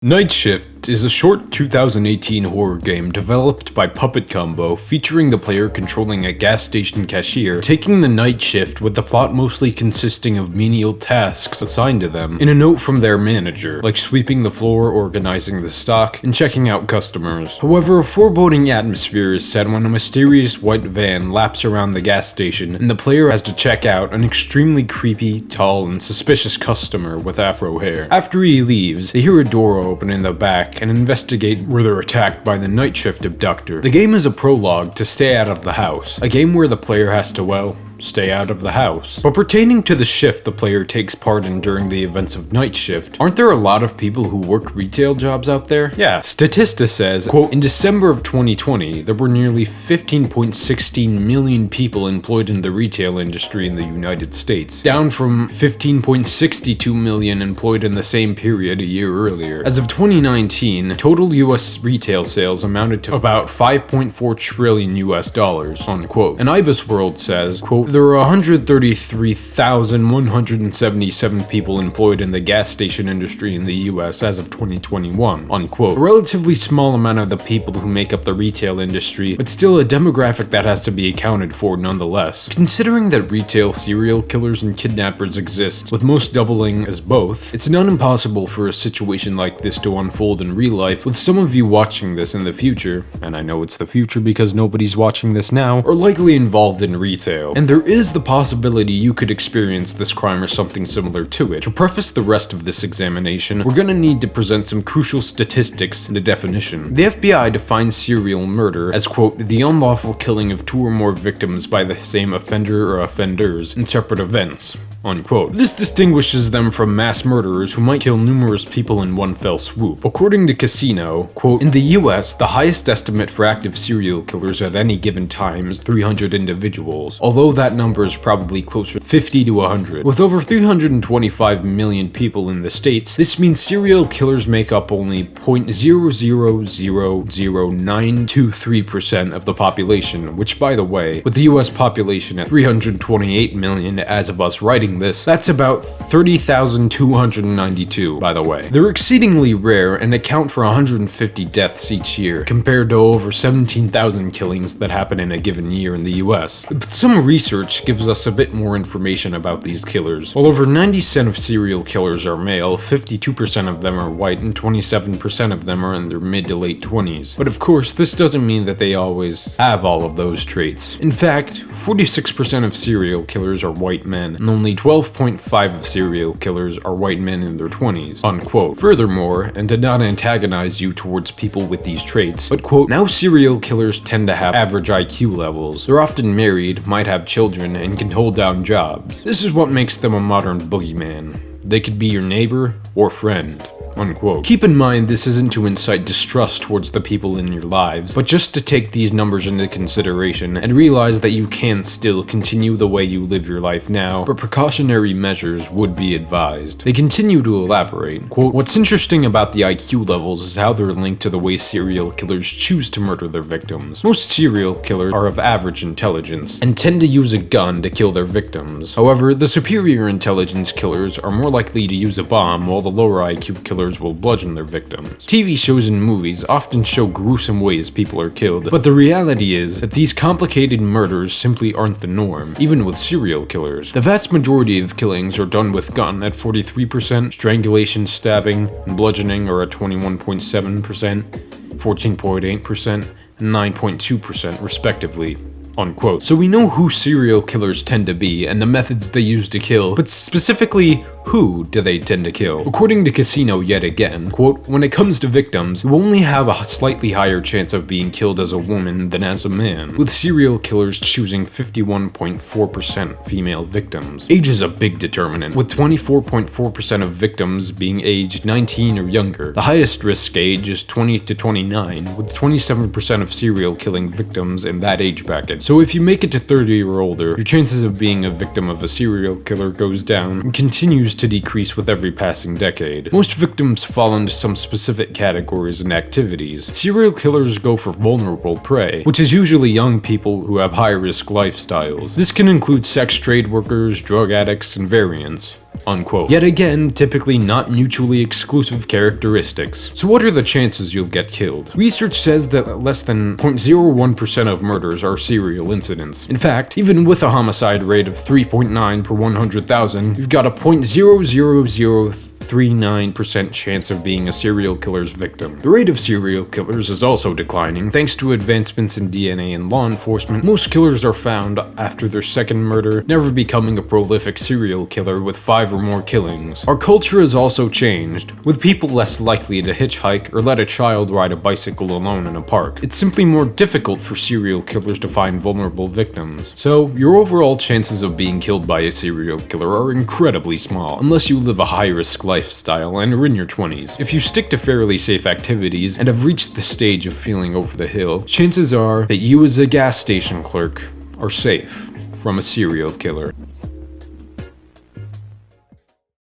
Night Shift is a short 2018 horror game developed by Puppet Combo, featuring the player controlling a gas station cashier, taking the night shift with the plot mostly consisting of menial tasks assigned to them, in a note from their manager, like sweeping the floor, organizing the stock, and checking out customers. However, a foreboding atmosphere is set when a mysterious white van laps around the gas station, and the player has to check out an extremely creepy, tall, and suspicious customer with afro hair. After he leaves, they hear a door open in the back and investigate where they're attacked by the night shift abductor. The game is a prologue to Stay Out of the House, a game where the player has to, well, stay out of the house. But pertaining to the shift the player takes part in during the events of Night Shift, aren't there a lot of people who work retail jobs out there? Yeah. Statista says, quote, in December of 2020, there were nearly 15.16 million people employed in the retail industry in the United States, down from 15.62 million employed in the same period a year earlier. As of 2019, total US retail sales amounted to about 5.4 trillion US dollars, unquote. And Ibis World says, quote, there are 133,177 people employed in the gas station industry in the US as of 2021, unquote. A relatively small amount of the people who make up the retail industry, but still a demographic that has to be accounted for nonetheless. Considering that retail serial killers and kidnappers exist, with most doubling as both, it's not impossible for a situation like this to unfold in real life, with some of you watching this in the future, and I know it's the future because nobody's watching this now, are likely involved in retail. And there is the possibility you could experience this crime or something similar to it. To preface the rest of this examination, we're gonna need to present some crucial statistics and a definition. The FBI defines serial murder as, quote, the unlawful killing of two or more victims by the same offender or offenders in separate events, unquote. This distinguishes them from mass murderers who might kill numerous people in one fell swoop. According to Casino, quote, in the US, the highest estimate for active serial killers at any given time is 300 individuals, although that number is probably closer to 50 to 100. With over 325 million people in the States, this means serial killers make up only 0.0000923% of the population, which, by the way, with the US population at 328 million as of us writing this, that's about 30,292, by the way. They're exceedingly rare and account for 150 deaths each year, compared to over 17,000 killings that happen in a given year in the US. But some research gives us a bit more information about these killers. While over 90% of serial killers are male, 52% of them are white, and 27% of them are in their mid to late 20s. But of course, this doesn't mean that they always have all of those traits. In fact, 46% of serial killers are white men, and only 12.5% of serial killers are white men in their 20s, unquote. Furthermore, and to not antagonize you towards people with these traits, but quote, now serial killers tend to have average IQ levels. They're often married, might have children, and can hold down jobs. This is what makes them a modern boogeyman. They could be your neighbor or friend, unquote. Keep in mind this isn't to incite distrust towards the people in your lives, but just to take these numbers into consideration and realize that you can still continue the way you live your life now, but precautionary measures would be advised. They continue to elaborate, quote, what's interesting about the IQ levels is how they're linked to the way serial killers choose to murder their victims. Most serial killers are of average intelligence and tend to use a gun to kill their victims. However, the superior intelligence killers are more likely to use a bomb, while the lower IQ killers will bludgeon their victims. TV shows and movies often show gruesome ways people are killed, but the reality is that these complicated murders simply aren't the norm, even with serial killers. The vast majority of killings are done with gun at 43%, strangulation, stabbing, and bludgeoning are at 21.7%, 14.8%, and 9.2% respectively, unquote. So we know who serial killers tend to be and the methods they use to kill, but specifically, who do they tend to kill? According to Casino yet again, quote, when it comes to victims, you only have a slightly higher chance of being killed as a woman than as a man, with serial killers choosing 51.4% female victims. Age is a big determinant, with 24.4% of victims being aged 19 or younger. The highest risk age is 20 to 29, with 27% of serial killing victims in that age bracket. So if you make it to 30 or older, your chances of being a victim of a serial killer goes down and continues to decrease with every passing decade. Most victims fall into some specific categories and activities. Serial killers go for vulnerable prey, which is usually young people who have high-risk lifestyles. This can include sex trade workers, drug addicts, and variants. unquote. Yet again, typically not mutually exclusive characteristics. So what are the chances you'll get killed? Research says that less than 0.01% of murders are serial incidents. In fact, even with a homicide rate of 3.9 per 100,000, you've got a 0.00039% chance of being a serial killer's victim. The rate of serial killers is also declining thanks to advancements in DNA and law enforcement. Most killers are found after their second murder, never becoming a prolific serial killer with 5 or more killings. Our culture has also changed, with people less likely to hitchhike or let a child ride a bicycle alone in a park. It's simply more difficult for serial killers to find vulnerable victims. So, your overall chances of being killed by a serial killer are incredibly small, unless you live a high-risk lifestyle and are in your 20s. If you stick to fairly safe activities and have reached the stage of feeling over the hill, chances are that you as a gas station clerk are safe from a serial killer.